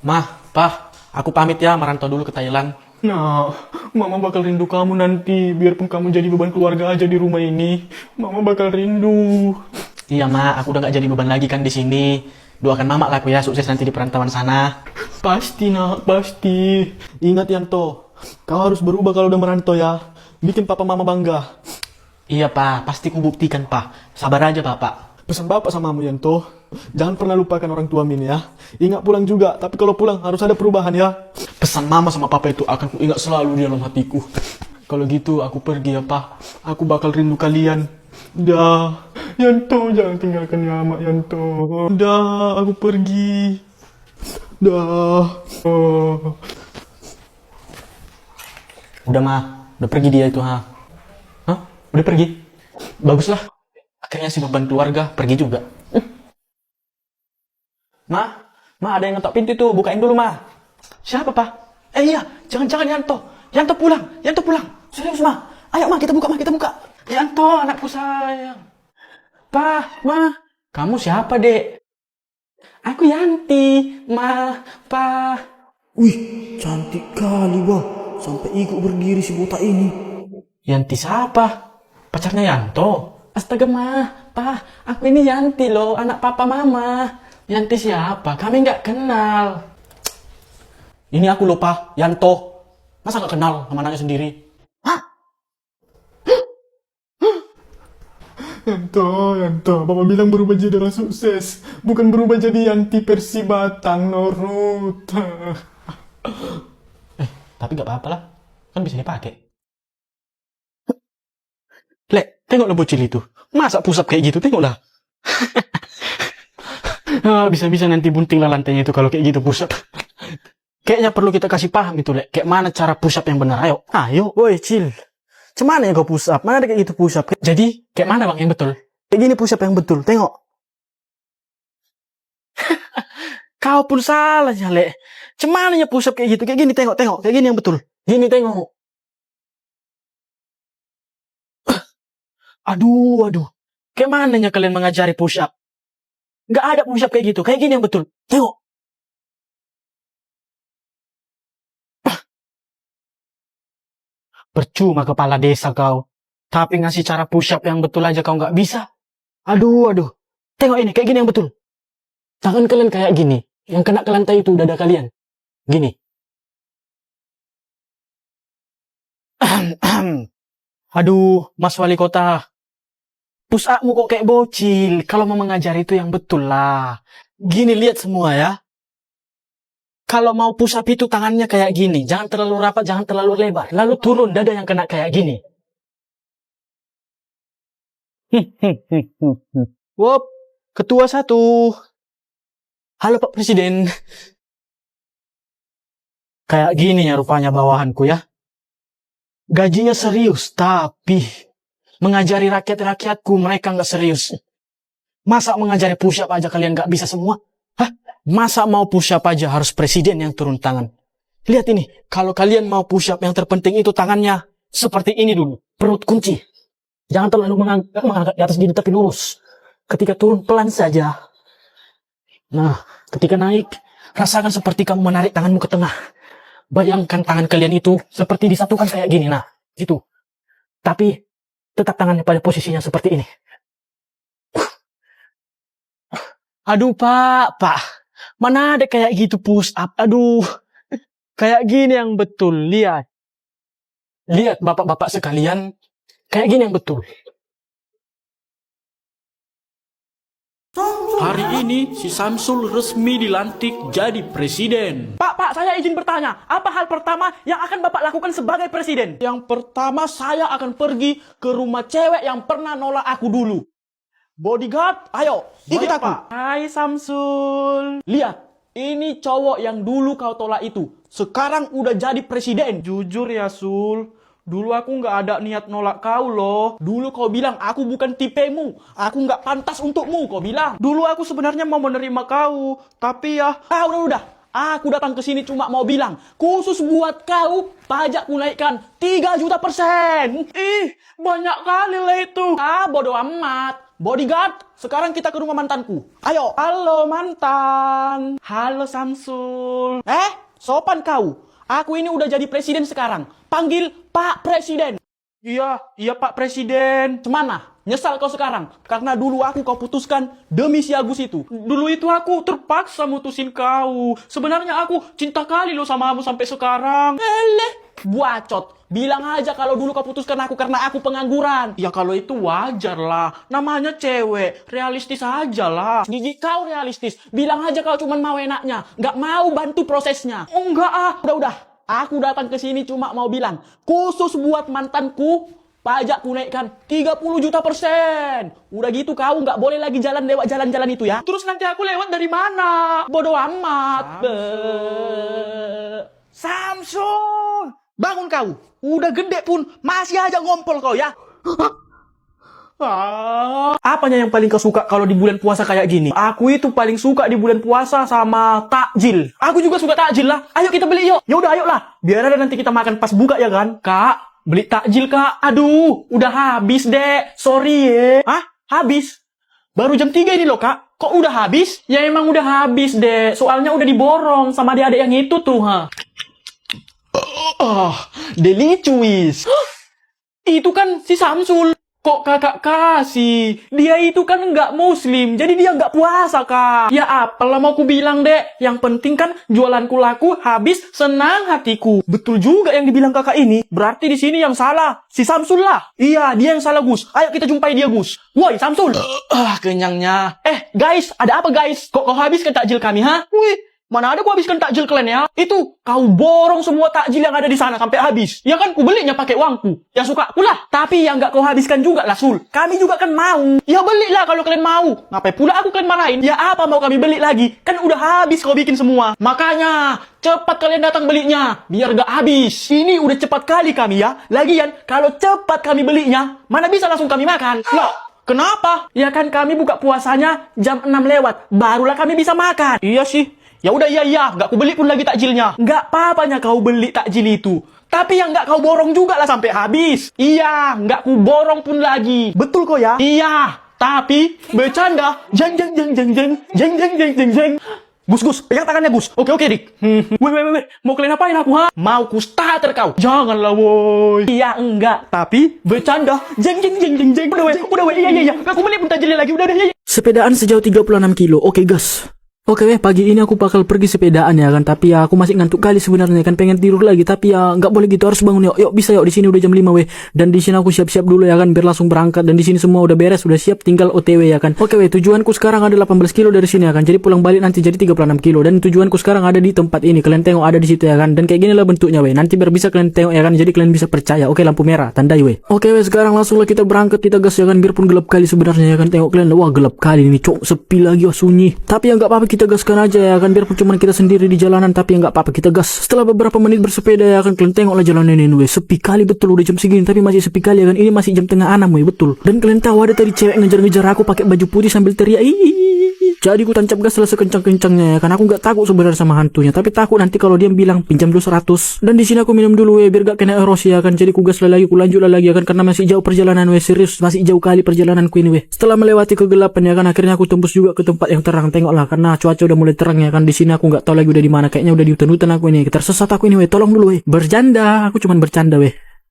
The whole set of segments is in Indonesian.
Mah, Pah, aku pamit ya merantau dulu ke Thailand. Nah, Mama bakal rindu kamu nanti. Biarpun kamu jadi beban keluarga aja di rumah ini, Mama bakal rindu. Iya, Ma, aku udah gak jadi beban lagi kan di sini. Doakan Mama lah aku ya, sukses nanti di perantauan sana. Pasti nak, pasti. Ingat Yanto, kau harus berubah kalau udah merantau ya. Bikin papa mama bangga. Iya, Pa, pasti ku buktikan, Pa. Sabar aja, Bapak. Pesan bapak sama kamu Yanto, jangan pernah lupakan orang tua Min ya. Ingat pulang juga, tapi kalau pulang harus ada perubahan ya. Pesan Mama sama Papa itu akan ku ingat selalu di dalam hatiku. Kalau gitu aku pergi ya Pak. Aku bakal rindu kalian. Dah, Yanto jangan tinggalkan Mama Yanto. Dah, aku pergi. Dah. Oh. Udah, Ma. Udah pergi dia itu, ha. Hah? Udah pergi? Baguslah. Akhirnya si beban keluarga pergi juga. Ma, ada yang ngetok pintu tuh. Bukain dulu, Ma. Siapa, Pa? Iya, jangan-jangan Yanto. Yanto pulang. Yanto pulang. Serius, Ma. Ayo, Ma, kita buka, Ma. Kita buka. Yanto, anakku sayang. Pa, Ma. Kamu siapa, Dek? Aku Yanti, Ma, Pa. Wih, cantik kali wah. Sampai ikut berdiri si botak ini. Yanti siapa? Pacarnya Yanto? Astaga, Ma, Pa, aku ini Yanti loh, anak papa mama. Yanti siapa? Kami nggak kenal. Ini aku loh, Pa, Yanto. Masa nggak kenal sama anaknya sendiri? Yanto, Papa bilang berubah jadi orang sukses. Bukan berubah jadi Yanti Persi Batang Norut. Tapi nggak apa-apa lah, kan bisa dipakai. Lek, tengoklah bocil itu. Masa pusap kayak gitu, tengoklah. Bisa-bisa nanti bunting lah lantainya itu kalau kayak gitu pusap. Kayaknya perlu kita kasih paham itu, Lek. Kayak mana cara pusap yang benar. Ayo, woi, Cil. Cemana ya kau pusap? Mana ada kayak gitu pusap? Jadi, kayak mana bang yang betul? Kayak gini pusap yang betul, tengok. Kau pun salah ya, Lek. Cemana ya pusap kayak gitu? Kayak gini, tengok. Kayak gini yang betul. Gini, tengok. Aduh. Kayak mananya kalian mengajari push up? Nggak ada push up kayak gitu. Kayak gini yang betul. Tengok. Percuma kepala desa kau. Tapi ngasih cara push up yang betul aja kau nggak bisa. Aduh. Tengok ini, kayak gini yang betul. Tangan kalian kayak gini. Yang kena ke lantai itu dada kalian. Gini. Aduh, Mas Wali Kota. Push up-mu kok kayak bocil. Kalau mau mengajar itu yang betul lah. Gini, lihat semua ya. Kalau mau push up itu tangannya kayak gini. Jangan terlalu rapat, jangan terlalu lebar. Lalu turun dada yang kena kayak gini. Wop, ketua 1. Halo Pak Presiden. Kayak gini ya rupanya bawahanku ya. Gajinya serius, tapi mengajari rakyat-rakyatku mereka nggak serius. Masa mengajari push up aja kalian nggak bisa semua? Hah? Masa mau push up aja harus presiden yang turun tangan? Lihat ini, kalau kalian mau push up yang terpenting itu tangannya seperti ini dulu. Perut kunci. Jangan terlalu mengangkat di atas gini tapi lurus. Ketika turun pelan saja. Nah, ketika naik, rasakan seperti kamu menarik tanganmu ke tengah. Bayangkan tangan kalian itu seperti disatukan kayak gini. Nah, gitu. Tapi tetap tangannya pada posisinya seperti ini. Aduh, Pak. Mana ada kayak gitu push up? Aduh. Kayak gini yang betul. Lihat. Lihat bapak-bapak sekalian. Kayak gini yang betul. Hari ini si Samsul resmi dilantik jadi presiden. Pak, saya izin bertanya. Apa hal pertama yang akan Bapak lakukan sebagai presiden? Yang pertama saya akan pergi ke rumah cewek yang pernah nolak aku dulu. Bodyguard, ayo ikut Baik, aku. Pak. Hai Samsul. Lihat, ini cowok yang dulu kau tolak itu. Sekarang udah jadi presiden. Jujur ya Sul, dulu aku nggak ada niat nolak kau loh. Dulu kau bilang aku bukan tipemu. Aku nggak pantas untukmu, kau bilang. Dulu aku sebenarnya mau menerima kau, tapi ya... Udah. Aku datang ke sini cuma mau bilang, khusus buat kau, pajak ku naikkan 3 juta %. Ih, banyak kali lah itu. Bodo amat. bodyguard, sekarang kita ke rumah mantanku. Ayo. Halo mantan. Halo Samsul. Sopan kau. Aku ini udah jadi presiden sekarang. Panggil Pak Presiden. Iya Pak Presiden. Semana? Nyesal kau sekarang? Karena dulu aku kau putuskan demi si Agus itu. Dulu itu aku terpaksa mutusin kau. Sebenarnya aku cinta kali loh sama kamu sampai sekarang. Buacot. Bilang aja kalau dulu kau putuskan aku karena aku pengangguran. Ya kalau itu wajar lah. Namanya cewek. Realistis aja lah. Gigi kau realistis. Bilang aja kau cuma mau enaknya. Nggak mau bantu prosesnya. Oh enggak ah. Udah. Aku datang ke sini cuma mau bilang. Khusus buat mantanku. Pajak ku naikkan 30 juta %. Udah gitu kau nggak boleh lagi jalan lewat jalan-jalan itu ya. Terus nanti aku lewat dari mana? Bodoh amat. Samsul, bangun kau. Udah gede pun masih aja ngompol kau ya. Apanya yang paling kau suka kalau di bulan puasa kayak gini? Aku itu paling suka di bulan puasa sama takjil. Aku juga suka takjil lah. Ayo kita beli yuk. Ya udah ayolah. Biar ada nanti kita makan pas buka ya kan? Kak. Beli takjil kak. Aduh, udah habis dek. Sorry ya. Hah? Habis? Baru jam 3 ini loh kak. Kok udah habis? Ya emang udah habis dek. Soalnya udah diborong sama adik-adik yang itu tuh ha. Delicious. Itu kan si Samsul. Kok kakak kasih? Dia itu kan nggak muslim, jadi dia nggak puasa kak. Ya apalah mau ku bilang dek. Yang penting kan jualanku laku, habis senang hatiku. Betul juga yang dibilang kakak ini. Berarti di sini yang salah si Samsul lah. Iya dia yang salah Gus. Ayo kita jumpai dia Gus. Woi Samsul. Kenyangnya. Guys, ada apa guys? Kok kau habiskan takjil kami ha? Wih. Mana ada ku habiskan takjil kalian ya? Itu, kau borong semua takjil yang ada di sana sampai habis. Ya kan, ku belinya pakai uangku. Ya suka pula. Tapi yang nggak kau habiskan juga lah, Sul. Kami juga kan mau. Ya belilah kalau kalian mau. Ngapain pula aku kalian marahin? Ya apa mau kami beli lagi? Kan udah habis kau bikin semua. Makanya, cepat kalian datang belinya. Biar nggak habis. Ini udah cepat kali kami ya. Lagian, kalau cepat kami belinya, mana bisa langsung kami makan? Loh. Kenapa? Ya kan kami buka puasanya jam 6 lewat. Barulah kami bisa makan. Iya sih. Ya udah iya, nggak ku beli pun lagi takjilnya. Nggak apa-apanya kau beli takjil itu. Tapi yang nggak kau borong juga lah sampai habis. Iya, nggak ku borong pun lagi. Betul kok ya? Iya, tapi bercanda. Jeng. Gus, pegang tangannya Gus. Oke, Dik. Wait. Mau kalian apain aku ha? Mau ku starter kau. Janganlah woi. Iya, enggak. Tapi bercanda. Jeng. Udah weh. Iya. Aku beli pun takjilnya lagi. Udah. Sepedaan sejauh 36 kilo. Oke, gas. Oke, pagi ini aku bakal pergi sepedaan ya kan, tapi ya aku masih ngantuk kali sebenarnya kan, pengen tidur lagi, tapi ya nggak boleh gitu, harus bangun yuk bisa di sini udah jam 5 weh, dan di sini aku siap-siap dulu ya kan, biar langsung berangkat, dan di sini semua udah beres, udah siap, tinggal OTW ya kan. Oke tujuanku sekarang ada 18 kilo dari sini ya kan, jadi pulang balik nanti jadi 36 kilo, dan tujuanku sekarang ada di tempat ini, kalian tengok ada di situ ya kan, dan kayak gini lah bentuknya weh, nanti biar bisa kalian tengok ya kan, jadi kalian bisa percaya. Oke, lampu merah, tandai weh. Oke sekarang langsung lah kita berangkat, kita gas ya kan, biarpun gelap kali sebenarnya ya kan, tengok kalian, wah gelap kali ini cok, sepi lagi, sunyi, tapi ya nggak apa-apa, kita gaskan aja ya kan, biarpun cuma kita sendiri di jalanan, tapi ya nggak apa-apa, kita gas. Setelah beberapa menit bersepeda ya kan, kalian tengoklah jalanan ini weh, sepi kali betul, udah jam segini tapi masih sepi kali ya kan, ini masih jam tengah 6 weh, betul. Dan kalian tahu ada tadi cewek ngejar-ngejar aku pakai baju putih sambil teriak, jadi aku tancap gas sekencang-kencangnya ya kan, aku nggak takut sebenarnya sama hantunya, tapi takut nanti kalau dia bilang pinjam dulu 100. Dan di sini aku minum dulu weh, biar gak kena erosi ya kan, jadi ku gas lagi, ku lanjut lagi ya kan, karena masih jauh perjalanan weh, serius masih jauh kali perjalananku ini weh. Setelah melewati kegelapan ya kan, akhirnya aku tembus juga ke tempat yang terang, tengoklah karena cuaca udah mulai terang ya kan, di sini aku nggak tahu lagi udah di mana, kayaknya udah di hutan-hutan aku ini, tersesat aku ini weh, tolong dulu weh, bercanda, aku cuman bercanda weh.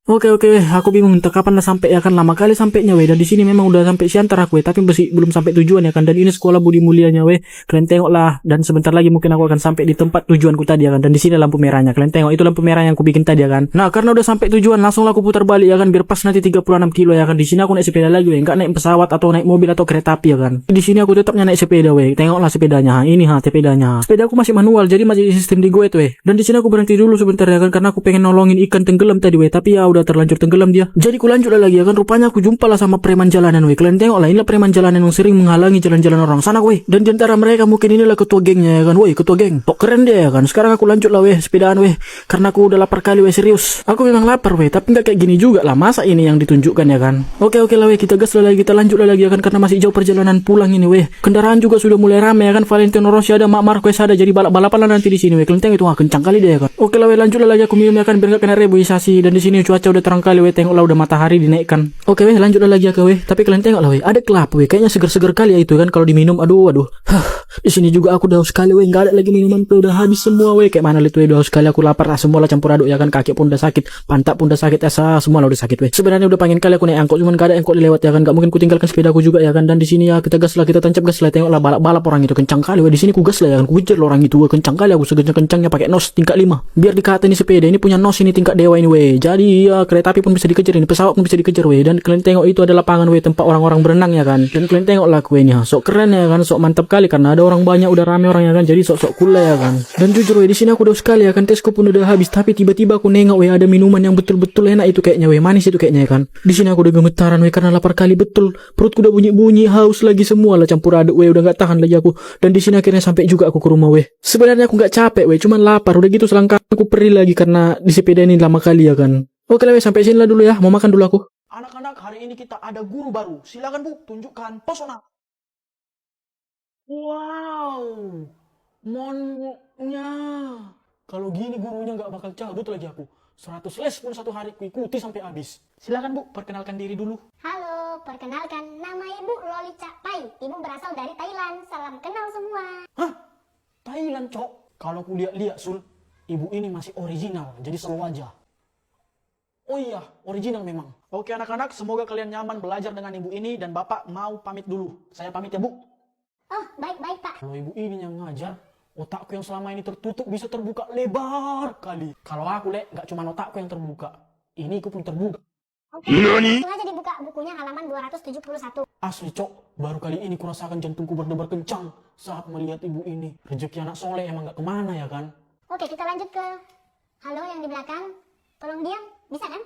Oke, aku bingung entah kapan lah sampai ya kan, lama kali sampainya weh, dan di sini memang udah sampai Siantar aku weh, tapi masih belum sampai tujuan ya kan, dan ini sekolah Budi Mulianya weh, kalian tengok lah, dan sebentar lagi mungkin aku akan sampai di tempat tujuanku tadi ya kan, dan di sini lampu merahnya, kalian tengok itu lampu merah yang aku bikin tadi ya kan. Nah karena udah sampai tujuan, langsung lah aku putar balik ya kan, biar pas nanti 36 kilo ya kan, di sini aku naik sepeda lagi weh, nggak naik pesawat atau naik mobil atau kereta api ya kan, di sini aku tetapnya naik sepeda weh, tengoklah sepedanya, ini sepedanya, sepeda aku masih manual, jadi masih sistem di goet weh, dan di sini aku berhenti dulu sebentar ya kan, karena aku pengen nolongin ikan tenggelam tadi weh, tapi ya udah terlanjur tenggelam dia. Jadi ku lanjut lagi ya kan, rupanya aku jumpa lah sama preman jalanan weh. Kalian tengok lah, inilah preman jalanan yang sering menghalangi jalan-jalan orang sana weh. Dan di antara mereka mungkin inilah ketua gengnya ya kan. Woi, ketua geng. Kok keren dia ya kan. Sekarang aku lanjut lah weh, sepedaan weh. Karena aku udah lapar kali weh, serius. Aku memang lapar weh, tapi nggak kayak gini juga lah. Masa ini yang ditunjukkan ya kan. Oke lah weh, kita gas lah lagi, kita lanjut lah lagi ya kan, karena masih jauh perjalanan pulang ini weh. Kendaraan juga sudah mulai ramai ya kan. Valentino Rossi ada, Marc Marquez ada, jadi balap-balapan lah nanti di sini weh. Kalian tengok itu kencang kali dia ya kan. Oke lah weh, lanjut lah lagi aku minum ya kan, biar nggak kena reboisasi. Dan di sini cuaca cuaca udah terang kali weh, tengoklah udah matahari dinaikkan. Oke weh, lanjutlah lagi ya weh. Tapi kalian tengoklah weh, ada kelapa weh, kayaknya seger-seger kali ya itu kan kalau diminum. Aduh. Di sini juga aku udah haus sekali weh, nggak ada lagi minuman tuh, udah habis semua weh. Kayak mana lihat weh, udah haus sekali, aku lapar lah, semua lah campur aduk ya kan, kaki pun udah sakit, pantat pun udah sakit, semua lah udah sakit weh. Sebenarnya udah pengen kali aku naik angkot, cuman gak ada angkot lewat ya kan, gak mungkin ku tinggalkan sepedaku juga ya kan. Dan di sini ya kita gas lah, kita tancap gas lah, tengoklah balap-balap orang itu kencang kali weh. Di sini ku gas lah ya kan, ku kejar orang itu weh, kencang kali aku, sekencang-kencangnya pakai nos tingkat 5. Biar dikata ini sepeda ini punya nos ini tingkat dewa ini weh. Jadi ya kereta api pun bisa dikejar ini, pesawat pun bisa dikejar weh. Dan kalian tengok itu ada lapangan weh, tempat orang-orang berenang ya kan. Dan kalian tengoklah aku ini, sok keren ya kan, sok mantap kali karena ada orang banyak, udah rame orang ya kan. Jadi sok-sok cool ya kan. Dan jujur weh, di sini aku udah sekali ya kan, tesku pun udah habis, tapi tiba-tiba aku nengok weh, ada minuman yang betul-betul enak itu kayaknya weh, manis itu kayaknya ya kan. Di sini aku udah gemetaran weh karena lapar kali betul. Perutku udah bunyi-bunyi, haus lagi semua lah campur aduk weh, udah gak tahan lagi aku. Dan di sini akhirnya sampai juga aku ke rumah weh. Sebenarnya aku gak capek weh, cuman lapar. Udah gitu selangkah aku perih lagi karena di sepeda ini lama kali ya kan. Oke lah weh, sampai sini lah dulu ya, mau makan dulu aku. Anak-anak, hari ini kita ada guru baru. Silakan Bu, tunjukkan pesona. Wow, monnya. Kalau gini gurunya nggak bakal cabut lagi aku. 100 les pun satu hari ku ikuti sampai habis. Silakan Bu, perkenalkan diri dulu. Halo, perkenalkan, nama Ibu Lolica Pai. Ibu berasal dari Thailand. Salam kenal semua. Hah? Thailand, Cok? Kalau ku lihat-lihat, Sul, ibu ini masih original, jadi selalu aja. Oh iya, original memang. Oke anak-anak, semoga kalian nyaman belajar dengan ibu ini dan Bapak mau pamit dulu. Saya pamit ya Bu. Oh, baik-baik Pak. Kalau ibu ini yang ngajar, otakku yang selama ini tertutup bisa terbuka lebar kali. Kalau aku, Lek, gak cuma otakku yang terbuka. Ini aku pun terbuka. Oke, langsung aja dibuka bukunya halaman 271. Asli, Cok, baru kali ini kurasakan jantungku berdebar kencang saat melihat ibu ini. Rezeki anak soleh emang gak kemana ya kan? Oke, kita lanjut ke halo yang di belakang. Tolong diam, bisa kan?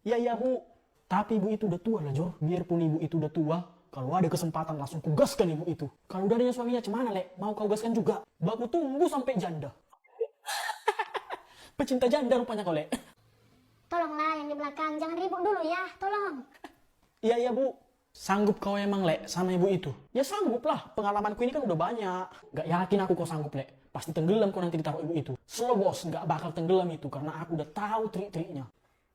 Iya Bu. Tapi ibu itu udah tua lah, Jor. Biarpun ibu itu udah tua, kalau ada kesempatan langsung kugaskan ibu itu. Kalau udah adanya suaminya cemana, Lek? Mau kau gaskan juga? Baku tunggu sampai janda. Pecinta janda rupanya kau, Lek. Tolonglah yang di belakang, jangan ribut dulu ya, tolong. Iya Bu. Sanggup kau emang, Lek, sama ibu itu? Ya sanggup lah, pengalamanku ini kan udah banyak. Gak yakin aku kau sanggup, Lek. Pasti tenggelam kau nanti ditaruh ibu itu. Slow bos, gak bakal tenggelam itu karena aku udah tahu trik-triknya.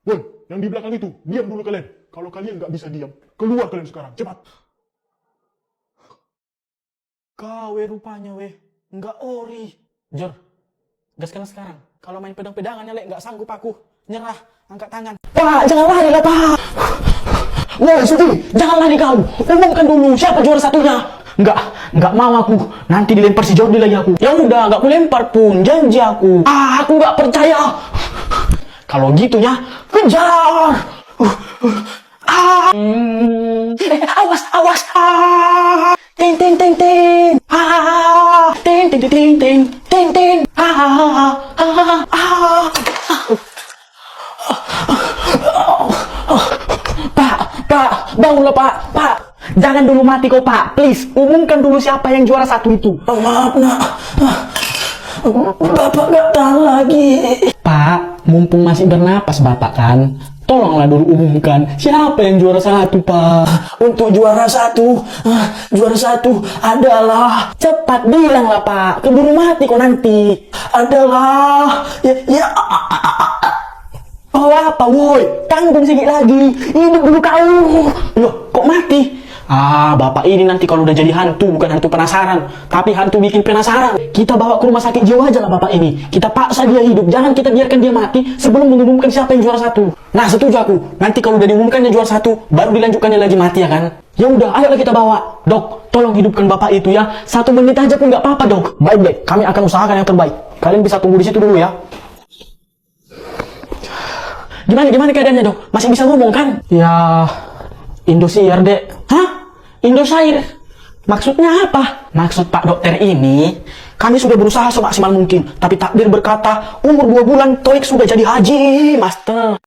Woi, yang di belakang itu, diam dulu kalian. Kalau kalian nggak bisa diam, keluar kalian sekarang, cepat. Kau rupanya nggak ori. Jor, gaskan sekarang. Kalau main pedang-pedangannya, Lek, nggak sanggup aku. Nyerah, angkat tangan. Pak, jangan lari lah, Pak. Woi, Suti, jangan lari kau. Umumkan dulu siapa juara satunya. Nggak mau aku. Nanti dilempar si Jordi lagi aku. Ya udah, nggak ku lempar pun, janji aku. Aku nggak percaya. Kalau gitu ya, kejar. Awas. Ting. Ting. Pak, bangunlah Pak. Jangan dulu mati kau Pak, please. Umumkan dulu siapa yang juara satu itu. Maaf nak. Bapak gak tahan lagi. Pak, mumpung masih bernapas Bapak kan, tolonglah dulu umumkan siapa yang juara satu, Pak. Untuk juara satu adalah, cepat bilanglah Pak, keburu mati kok nanti. Adalah oh apa woi, tanggung sedikit lagi, hidup dulu kau. Loh, kok mati? Bapak ini nanti kalau udah jadi hantu, bukan hantu penasaran, tapi hantu bikin penasaran. Kita bawa ke rumah sakit jiwa aja lah Bapak ini. Kita paksa dia hidup, jangan kita biarkan dia mati sebelum mengumumkan siapa yang juara satu. Nah, setuju aku. Nanti kalau udah diumumkannya juara satu, baru dilanjutkannya lagi mati ya kan? Ya udah, ayolah kita bawa. Dok, tolong hidupkan Bapak itu ya. 1 menit aja pun nggak apa-apa, Dok. Baik, kami akan usahakan yang terbaik. Kalian bisa tunggu di situ dulu ya. Gimana keadaannya, Dok? Masih bisa ngomong kan? Ya, Indosiar, Dek. Hah? Indosiar? Maksudnya apa? Maksud Pak Dokter ini, kami sudah berusaha semaksimal mungkin, tapi takdir berkata, umur 2 bulan, TOEIC sudah jadi haji, Master.